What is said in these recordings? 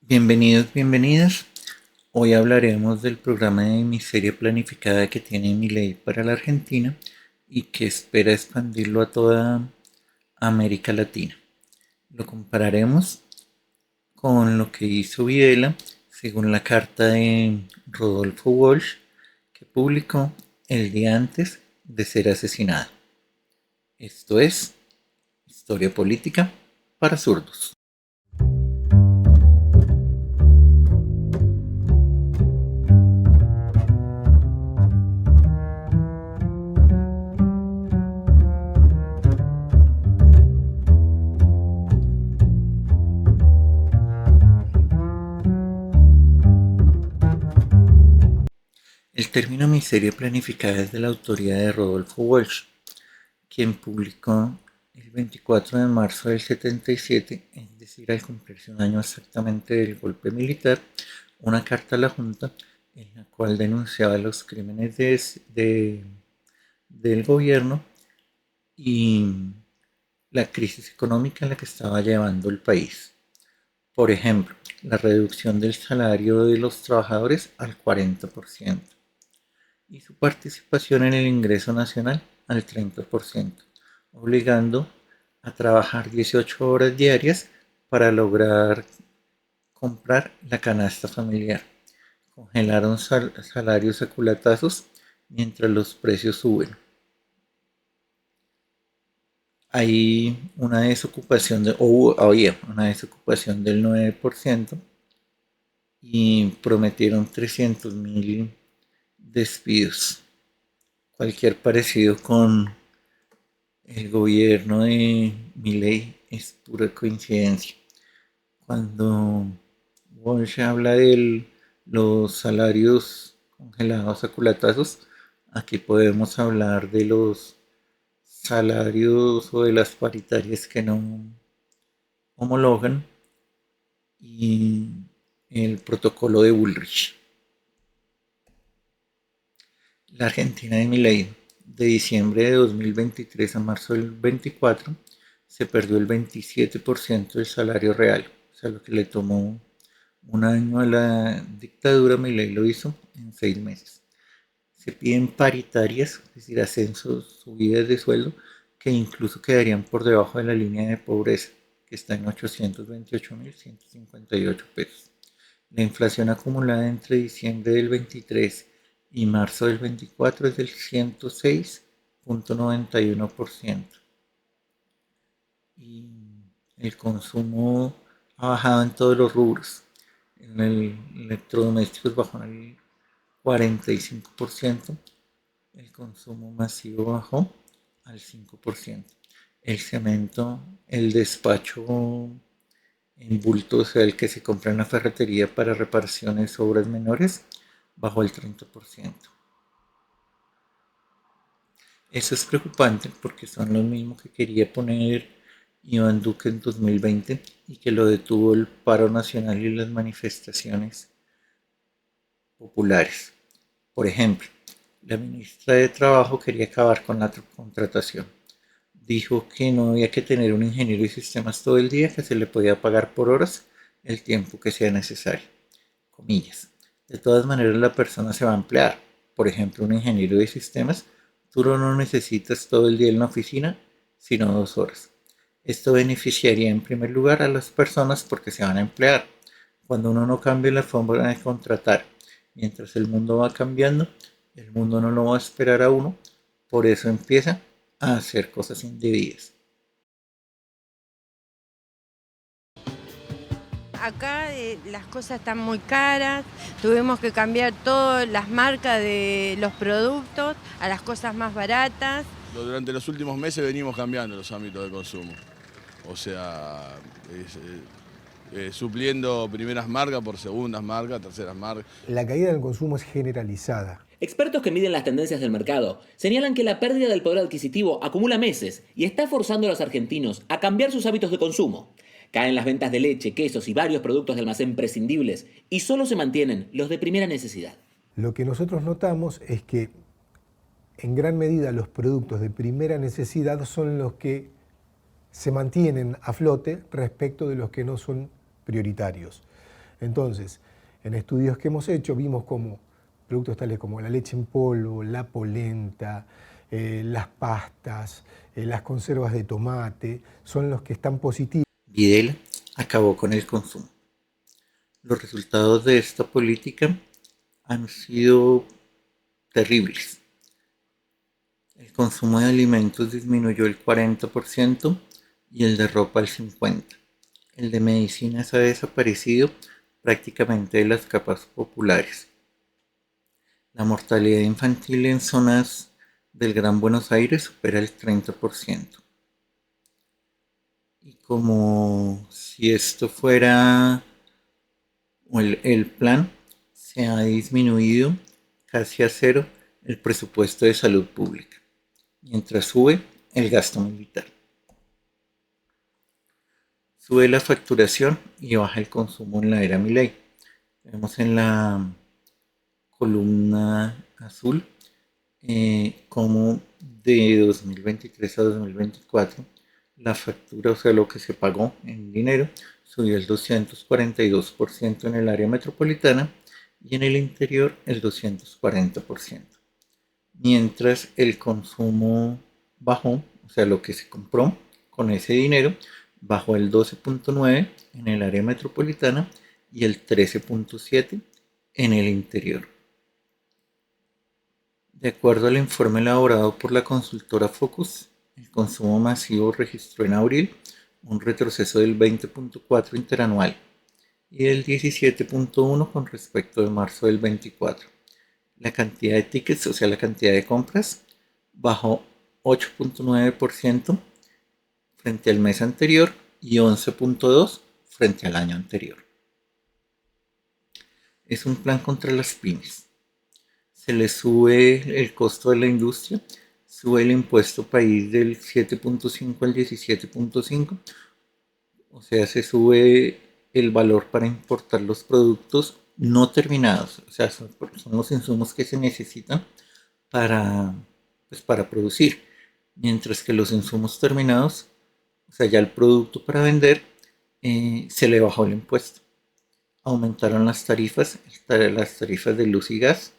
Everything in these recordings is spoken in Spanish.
Bienvenidos, bienvenidas. Hoy hablaremos del programa de miseria planificada que tiene Milei para la Argentina y que espera expandirlo a toda América Latina. Lo compararemos con lo que hizo Videla según la carta de Rodolfo Walsh que publicó el día antes de ser asesinado. Esto es Historia Política para Zurdos. El término miseria planificada es de la autoría de Rodolfo Walsh, quien publicó el 24 de marzo del 77, es decir, al cumplirse un año exactamente del golpe militar, una carta a la Junta en la cual denunciaba los crímenes del gobierno y la crisis económica en la que estaba llevando el país. Por ejemplo, la reducción del salario de los trabajadores al 40% y su participación en el ingreso nacional al 30%, obligando a trabajar 18 horas diarias para lograr comprar la canasta familiar. Congelaron salarios a culatazos mientras los precios suben. Hay una desocupación había una desocupación del 9% y prometieron 300.000 despidos. Cualquier parecido con el gobierno de Milei es pura coincidencia. Cuando Walsh habla de los salarios congelados a culatazos, aquí podemos hablar de los salarios o de las paritarias que no homologan y el protocolo de Bullrich. La Argentina de Milei, de diciembre de 2023 a marzo del 24, se perdió el 27% del salario real, o sea, lo que le tomó un año a la dictadura, Milei lo hizo en 6 meses. Se piden paritarias, es decir, ascensos, subidas de sueldo, que incluso quedarían por debajo de la línea de pobreza, que está en 828.158 pesos. La inflación acumulada entre diciembre del 23 y marzo del 24 es del 106.91%. Y el consumo ha bajado en todos los rubros. En el electrodomésticos bajó en el 45%, el consumo masivo bajó al 5%. El cemento, el despacho en bulto, o sea, el que se compra en la ferretería para reparaciones o obras menores, bajó el 30%. Eso es preocupante porque son los mismos que quería poner Iván Duque en 2020 y que lo detuvo el paro nacional y las manifestaciones populares. Por ejemplo, la ministra de Trabajo quería acabar con la contratación. Dijo que no había que tener un ingeniero de sistemas todo el día, que se le podía pagar por horas el tiempo que sea necesario. Comillas. De todas maneras, la persona se va a emplear. Por ejemplo, un ingeniero de sistemas, tú no necesitas todo el día en la oficina, sino 2 horas. Esto beneficiaría en primer lugar a las personas porque se van a emplear. Cuando uno no cambia la forma de contratar, mientras el mundo va cambiando, el mundo no lo va a esperar a uno, por eso empieza a hacer cosas indebidas. Acá las cosas están muy caras, tuvimos que cambiar todas las marcas de los productos a las cosas más baratas. Durante los últimos meses venimos cambiando los ámbitos de consumo. O sea, supliendo primeras marcas por segundas marcas, terceras marcas. La caída del consumo es generalizada. Expertos que miden las tendencias del mercado señalan que la pérdida del poder adquisitivo acumula meses y está forzando a los argentinos a cambiar sus hábitos de consumo. Caen las ventas de leche, quesos y varios productos de almacén prescindibles y solo se mantienen los de primera necesidad. Lo que nosotros notamos es que en gran medida los productos de primera necesidad son los que se mantienen a flote respecto de los que no son prioritarios. Entonces, en estudios que hemos hecho vimos como productos tales como la leche en polvo, la polenta, las pastas, las conservas de tomate, son los que están positivos. Videla acabó con el consumo. Los resultados de esta política han sido terribles. El consumo de alimentos disminuyó el 40% y el de ropa el 50%. El de medicinas ha desaparecido prácticamente de las capas populares. La mortalidad infantil en zonas del Gran Buenos Aires supera el 30%. Y como si esto fuera el plan, se ha disminuido casi a cero el presupuesto de salud pública, mientras sube el gasto militar. Sube la facturación y baja el consumo en la era Milei. Vemos en la columna azul como de 2023 a 2024 la factura, o sea, lo que se pagó en dinero, subió el 242% en el área metropolitana y en el interior el 240%. Mientras el consumo bajó, o sea, lo que se compró con ese dinero, bajó el 12.9% en el área metropolitana y el 13.7% en el interior. De acuerdo al informe elaborado por la consultora Focus, el consumo masivo registró en abril un retroceso del 20.4% interanual y del 17.1% con respecto de marzo del 24%. La cantidad de tickets, o sea, la cantidad de compras, bajó 8.9% frente al mes anterior y 11.2% frente al año anterior. Es un plan contra las pymes. Se le sube el costo de la industria, sube el impuesto país del 7.5 al 17.5, o sea, se sube el valor para importar los productos no terminados, o sea, son los insumos que se necesitan para producir, mientras que los insumos terminados, o sea, ya el producto para vender, se le bajó el impuesto. Aumentaron las tarifas de luz y gas,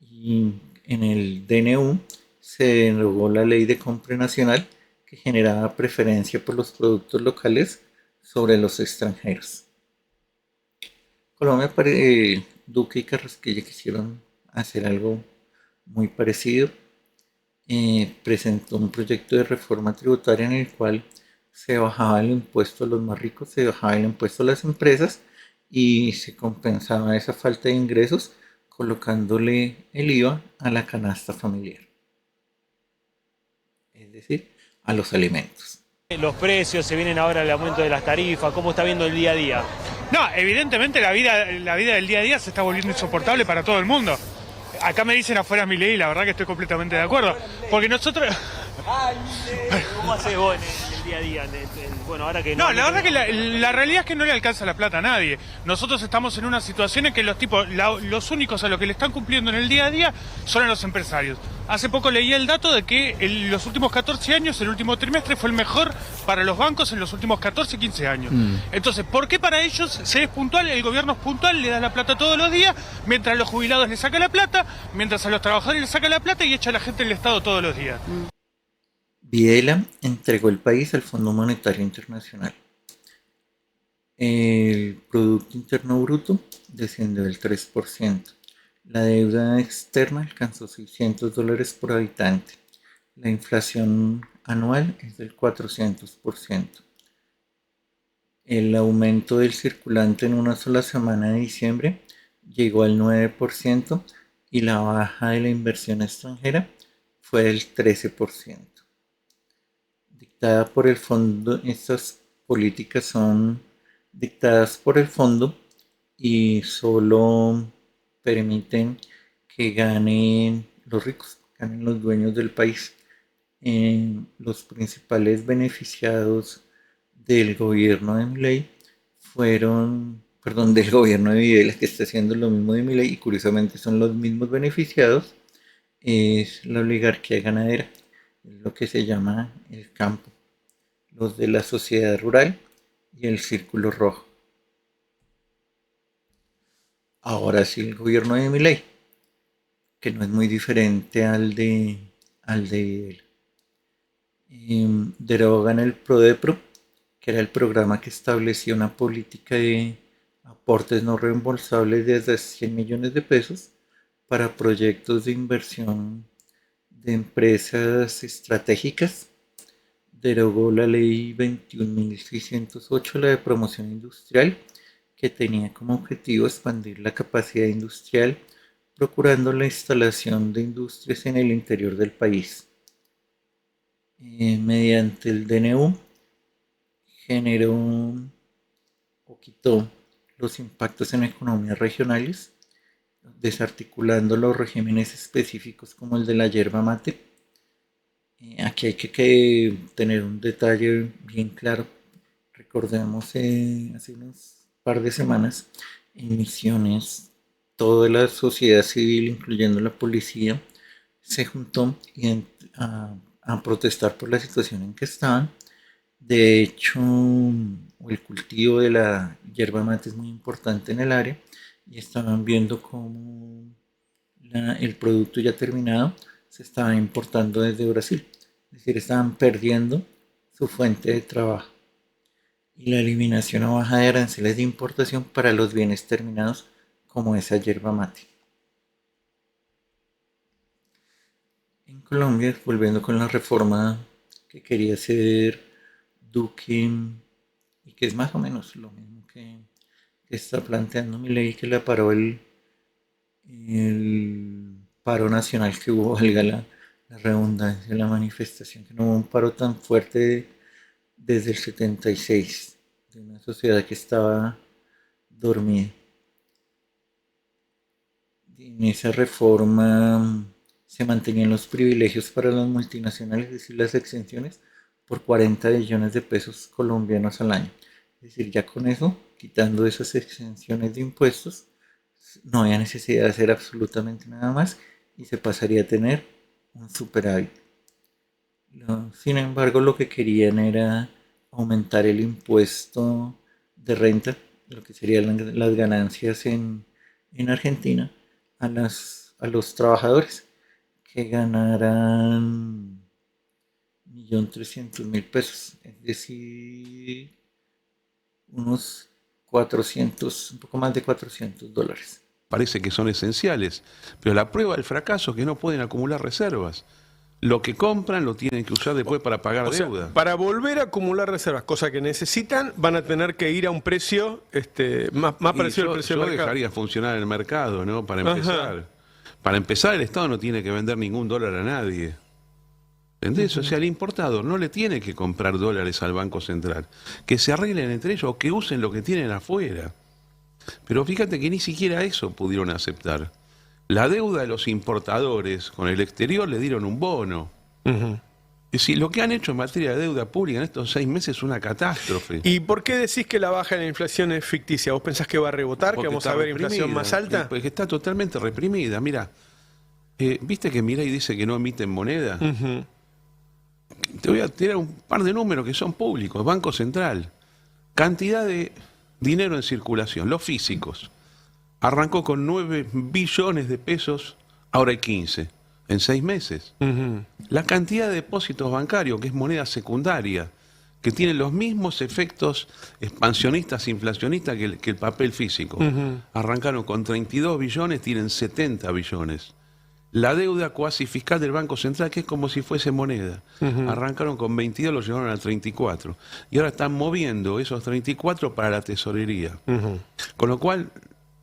y en el DNU se derogó la ley de compra nacional que generaba preferencia por los productos locales sobre los extranjeros. Colombia, Duque y Carrasquilla quisieron hacer algo muy parecido. Presentó un proyecto de reforma tributaria en el cual se bajaba el impuesto a los más ricos, se bajaba el impuesto a las empresas y se compensaba esa falta de ingresos colocándole el IVA a la canasta familiar, es decir, a los alimentos. Los precios, se vienen ahora el aumento de las tarifas, ¿cómo está viendo el día a día? No, evidentemente la vida del día a día se está volviendo insoportable para todo el mundo. Acá me dicen afuera Milei y la verdad que estoy completamente de acuerdo. Porque nosotros... ¿Cómo haces vos en el día a día? Bueno, ahora que No, la verdad que la realidad es que no le alcanza la plata a nadie. Nosotros estamos en una situación en que los únicos a los que le están cumpliendo en el día a día son a los empresarios. Hace poco leí el dato de que en los últimos 14 años, el último trimestre fue el mejor para los bancos en los últimos 14, 15 años. Entonces, ¿por qué para ellos se es puntual, el gobierno es puntual, le da la plata todos los días, mientras a los jubilados les saca la plata, mientras a los trabajadores les saca la plata y echa a la gente del Estado todos los días? Videla entregó el país al Fondo Monetario Internacional. El Producto Interno Bruto descendió del 3%. La deuda externa alcanzó $600 por habitante. La inflación anual es del 400%. El aumento del circulante en una sola semana de diciembre llegó al 9% y la baja de la inversión extranjera fue del 13%. Dictada por el fondo, estas políticas son dictadas por el fondo y solo permiten que ganen los ricos, ganen los dueños del país. Los principales beneficiados del gobierno de Milei del gobierno de Videla, que está haciendo lo mismo de Milei y curiosamente son los mismos beneficiados, es la oligarquía ganadera, lo que se llama el campo, los de la sociedad rural y el círculo rojo. Ahora sí el gobierno de Milei, que no es muy diferente al de él. Derogan el PRODEPRO, que era el programa que establecía una política de aportes no reembolsables de hasta 100 millones de pesos para proyectos de inversión de empresas estratégicas. Derogó la ley 21.608, la de promoción industrial, que tenía como objetivo expandir la capacidad industrial, procurando la instalación de industrias en el interior del país. Mediante el DNU generó o quitó los impactos en economías regionales, desarticulando los regímenes específicos como el de la yerba mate. Aquí hay que tener un detalle bien claro. Recordemos, hace unos par de semanas, en Misiones, toda la sociedad civil, incluyendo la policía, se juntó a protestar por la situación en que estaban. De hecho, el cultivo de la yerba mate es muy importante en el área y estaban viendo cómo el producto ya terminado se estaba importando desde Brasil. Es decir, estaban perdiendo su fuente de trabajo. Y la eliminación o baja de aranceles de importación para los bienes terminados como esa yerba mate. En Colombia, volviendo con la reforma que quería hacer Duque y que es más o menos lo mismo que está planteando Milei, que la paró el paro nacional que hubo, valga la redundancia, la manifestación, que no hubo un paro tan fuerte desde el 76, de una sociedad que estaba dormida. En esa reforma se mantenían los privilegios para las multinacionales, es decir, las exenciones, por 40 billones de pesos colombianos al año. Es decir, ya con eso, quitando esas exenciones de impuestos, no había necesidad de hacer absolutamente nada más y se pasaría a tener un superávit. Sin embargo, lo que querían era aumentar el impuesto de renta, lo que serían las ganancias en Argentina, a los trabajadores que ganaran 1.300.000 pesos, es decir, unos 400, un poco más de $400. Parece que son esenciales, pero la prueba del fracaso es que no pueden acumular reservas. Lo que compran lo tienen que usar después para pagar deuda. Sea, para volver a acumular reservas, cosa que necesitan, van a tener que ir a un precio más parecido al precio del mercado. Yo dejaría funcionar el mercado, ¿no? Para empezar. Ajá. Para empezar, el Estado no tiene que vender ningún dólar a nadie. ¿Entendés? O sea, el importador no le tiene que comprar dólares al Banco Central. Que se arreglen entre ellos o que usen lo que tienen afuera. Pero fíjate que ni siquiera eso pudieron aceptar. La deuda de los importadores con el exterior le dieron un bono. Es decir, lo que han hecho en materia de deuda pública en estos 6 meses es una catástrofe. ¿Y por qué decís que la baja en la inflación es ficticia? ¿Vos pensás que va a rebotar, porque que vamos a ver inflación más alta? Porque está totalmente reprimida. Mira, ¿viste que Milei dice que no emiten moneda? Te voy a tirar un par de números que son públicos. Banco Central, cantidad de dinero en circulación, los físicos. Arrancó con 9 billones de pesos, ahora hay 15, en 6 meses. La cantidad de depósitos bancarios, que es moneda secundaria, que tiene los mismos efectos expansionistas, inflacionistas que el papel físico. Arrancaron con 32 billones, tienen 70 billones. La deuda cuasi fiscal del Banco Central, que es como si fuese moneda. Arrancaron con 22, lo llevaron a 34. Y ahora están moviendo esos 34 para la tesorería. Con lo cual,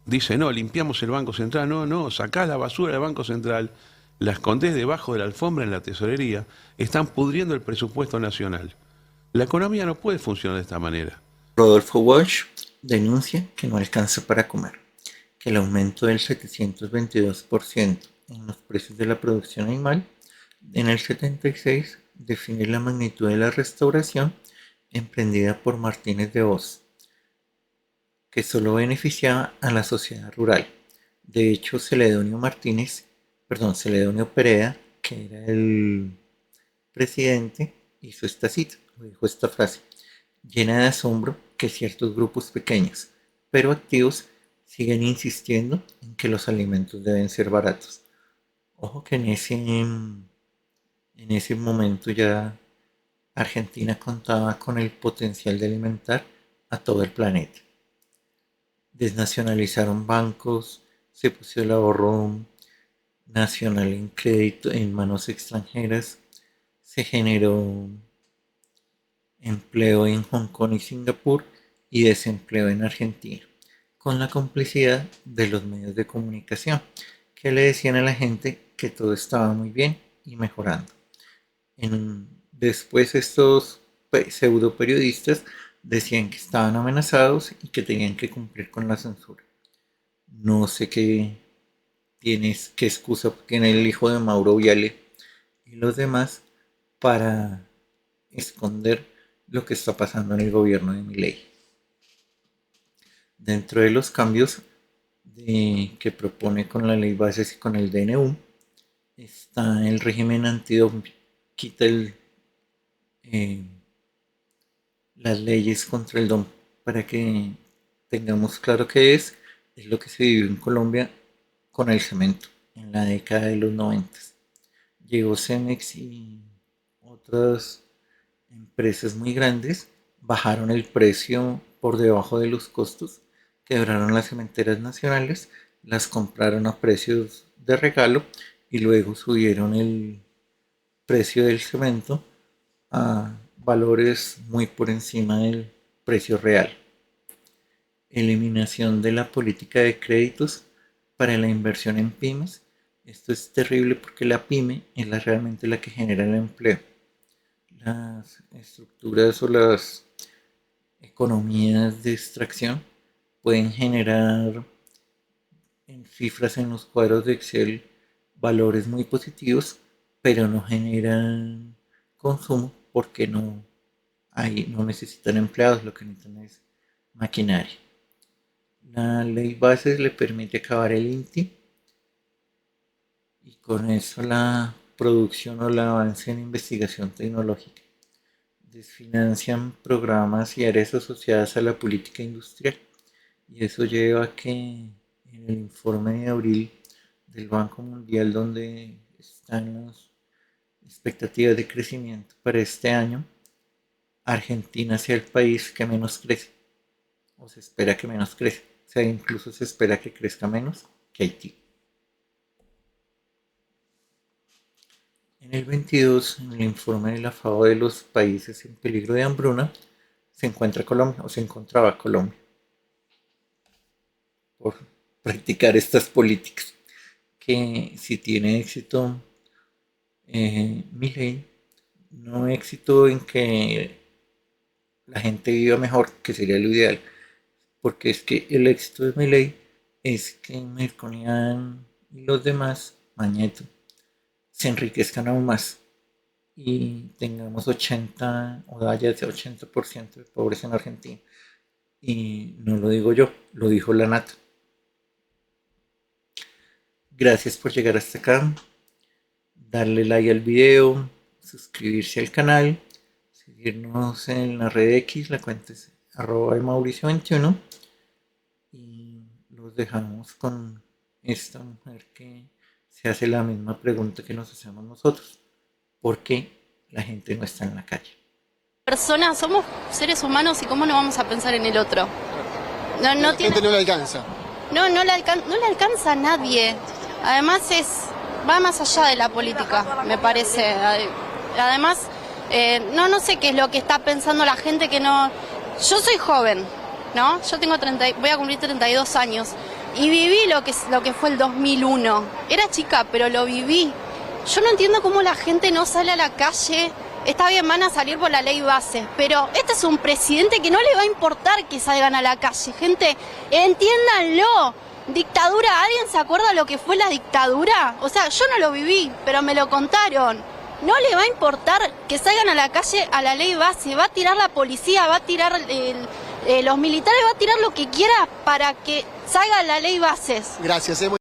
dice, no, limpiamos el Banco Central. No, sacás la basura del Banco Central, la escondés debajo de la alfombra en la tesorería. Están pudriendo el presupuesto nacional. La economía no puede funcionar de esta manera. Rodolfo Walsh denuncia que no alcanza para comer, que el aumento del 722% en los precios de la producción animal en el 76 define la magnitud de la restauración emprendida por Martínez de Hoz, que solo beneficiaba a la sociedad rural. De hecho, Celedonio Pereda, que era el presidente, hizo esta cita, dijo esta frase, llena de asombro que ciertos grupos pequeños, pero activos, siguen insistiendo en que los alimentos deben ser baratos. Ojo que en ese momento ya Argentina contaba con el potencial de alimentar a todo el planeta. Desnacionalizaron bancos, se puso el ahorro nacional en crédito en manos extranjeras, se generó empleo en Hong Kong y Singapur y desempleo en Argentina, con la complicidad de los medios de comunicación, que le decían a la gente que todo estaba muy bien y mejorando. Después estos pseudo periodistas decían que estaban amenazados y que tenían que cumplir con la censura. No sé qué excusa tiene el hijo de Mauro Viale y los demás para esconder lo que está pasando en el gobierno de Milei. Dentro de los cambios que propone con la ley bases y con el DNU está el régimen antidoping, quita las leyes contra el doping. Para que tengamos claro qué es lo que se vivió en Colombia con el cemento en la década de los 90. Llegó Cemex y otras empresas muy grandes, bajaron el precio por debajo de los costos, quebraron las cementeras nacionales, las compraron a precios de regalo y luego subieron el precio del cemento a valores muy por encima del precio real. Eliminación de la política de créditos para la inversión en pymes. Esto es terrible porque la pyme es realmente la que genera el empleo. Las estructuras o las economías de extracción pueden generar en cifras en los cuadros de Excel valores muy positivos, pero no generan consumo porque no necesitan empleados, lo que necesitan es maquinaria. La ley bases le permite acabar el INTI y con eso la producción o el avance en investigación tecnológica. Desfinancian programas y áreas asociadas a la política industrial y eso lleva a que en el informe de abril del Banco Mundial, donde están las expectativas de crecimiento para este año, Argentina sea el país que menos crece, o se espera que menos crece, o sea, incluso se espera que crezca menos que Haití. En el 22, en el informe de la FAO de los países en peligro de hambruna, se encuentra Colombia, o se encontraba Colombia, por practicar estas políticas, que si tiene éxito Milei, no éxito en que la gente viva mejor, que sería lo ideal, porque es que el éxito de Milei es que Melconian y los demás, Mañeto, se enriquezcan aún más y tengamos 80 o haya ese 80% de pobreza en Argentina. Y no lo digo yo, lo dijo la Nata. Gracias por llegar hasta acá. Darle like al video, suscribirse al canal, seguirnos en la red X, la cuenta es @Mauricio21 y los dejamos con esta mujer que se hace la misma pregunta que nos hacemos nosotros: ¿por qué la gente no está en la calle? Personas, somos seres humanos y cómo no vamos a pensar en el otro. La gente no le alcanza. No le alcanza a nadie. Además va más allá de la política, me parece. Además, no sé qué es lo que está pensando la gente que no... Yo soy joven, ¿no? Yo voy a cumplir 32 años y viví lo que fue el 2001. Era chica, pero lo viví. Yo no entiendo cómo la gente no sale a la calle. Está bien, van a salir por la ley base, pero este es un presidente que no le va a importar que salgan a la calle. Gente, entiéndanlo. Dictadura, ¿alguien se acuerda lo que fue la dictadura? O sea, yo no lo viví, pero me lo contaron. No le va a importar que salgan a la calle a la ley base. Va a tirar la policía, va a tirar los militares, va a tirar lo que quiera para que salga la ley bases. Gracias.